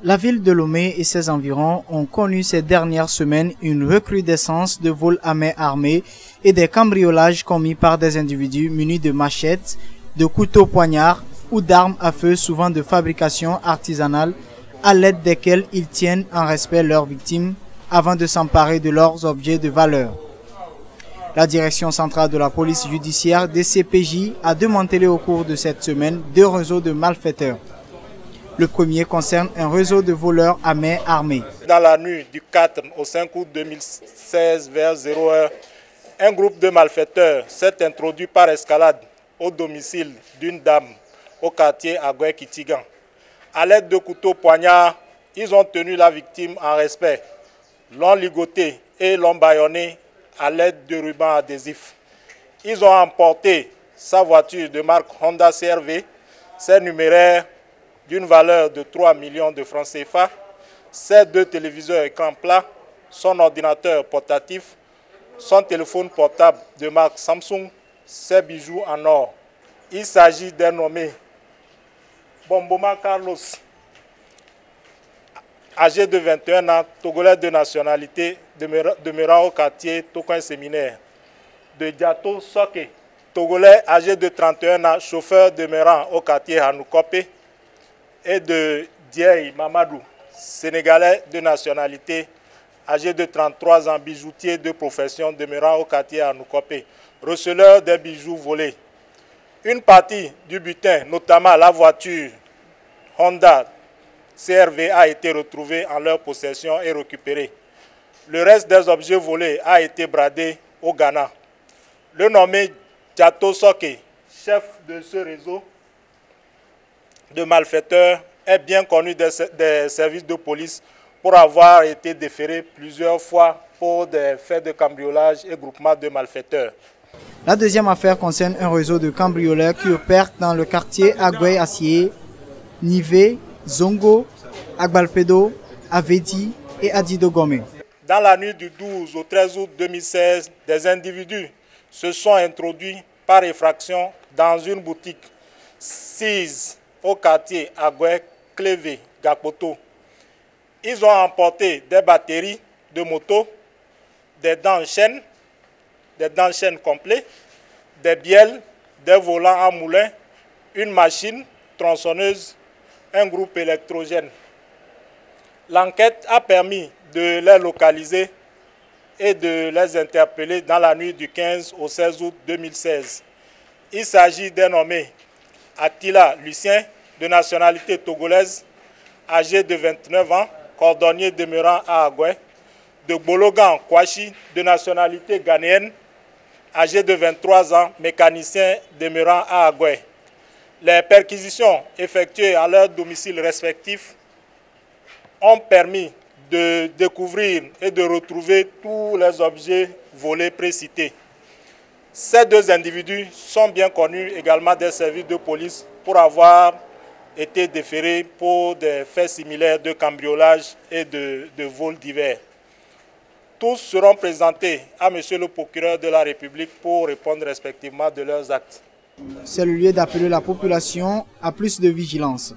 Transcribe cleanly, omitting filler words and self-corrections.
La ville de Lomé et ses environs ont connu ces dernières semaines une recrudescence de vols à main armée et des cambriolages commis par des individus munis de machettes, de couteaux poignards ou d'armes à feu souvent de fabrication artisanale à l'aide desquelles ils tiennent en respect leurs victimes avant de s'emparer de leurs objets de valeur. La direction centrale de la police judiciaire DCPJ a démantelé au cours de cette semaine 2 réseaux de malfaiteurs. Le premier concerne un réseau de voleurs à main armée. Dans la nuit du 4 au 5 août 2016 vers 0h, un groupe de malfaiteurs s'est introduit par escalade au domicile d'une dame au quartier Agoué-Kitigan. À l'aide de couteaux poignards, ils ont tenu la victime en respect, l'ont ligoté et l'ont bâillonné à l'aide de rubans adhésifs. Ils ont emporté sa voiture de marque Honda CR-V, ses numéraires d'une valeur de 3 millions de francs CFA, ses 2 téléviseurs écran plat, son ordinateur portatif, son téléphone portable de marque Samsung, ses bijoux en or. Il s'agit d'un nommé Bomboma Carlos, âgé de 21 ans, togolais de nationalité, demeurant au quartier Tokoin Séminaire. De Diato Soke, togolais âgé de 31 ans, chauffeur demeurant au quartier Hanoukope. Et de Dieye Mamadou, sénégalais de nationalité, âgé de 33 ans, bijoutier de profession demeurant au quartier Hanoukope, receleur des bijoux volés. Une partie du butin, notamment la voiture Honda CR-V, a été retrouvée en leur possession et récupérée. Le reste des objets volés a été bradé au Ghana. Le nommé Diato Soke, chef de ce réseau de malfaiteurs, est bien connu des services de police pour avoir été déféré plusieurs fois pour des faits de cambriolage et groupement de malfaiteurs. La deuxième affaire concerne un réseau de cambrioleurs qui opère dans le quartier Agoué-Assié, Nivé, Zongo, Agbalpedo, Avedi et Adidogomé. Dans la nuit du 12 au 13 août 2016, des individus se sont introduits par effraction dans une boutique sise au quartier Agoué, Clévé, Gapoto. Ils ont emporté des batteries de moto, des dents de chaîne complets, des bielles, des volants à moulin, une machine tronçonneuse, un groupe électrogène. L'enquête a permis de les localiser et de les interpeller dans la nuit du 15 au 16 août 2016. Il s'agit d'un nommé Attila Lucien, de nationalité togolaise, âgé de 29 ans, cordonnier demeurant à Agoué, de Bologan Kouachi, de nationalité ghanéenne, âgé de 23 ans, mécanicien demeurant à Agoué. Les perquisitions effectuées à leurs domiciles respectifs ont permis de découvrir et de retrouver tous les objets volés précités. Ces 2 individus sont bien connus également des services de police pour avoir été déférés pour des faits similaires de cambriolage et de vols divers. Tous seront présentés à Monsieur le procureur de la République pour répondre respectivement de leurs actes. C'est le lieu d'appeler la population à plus de vigilance.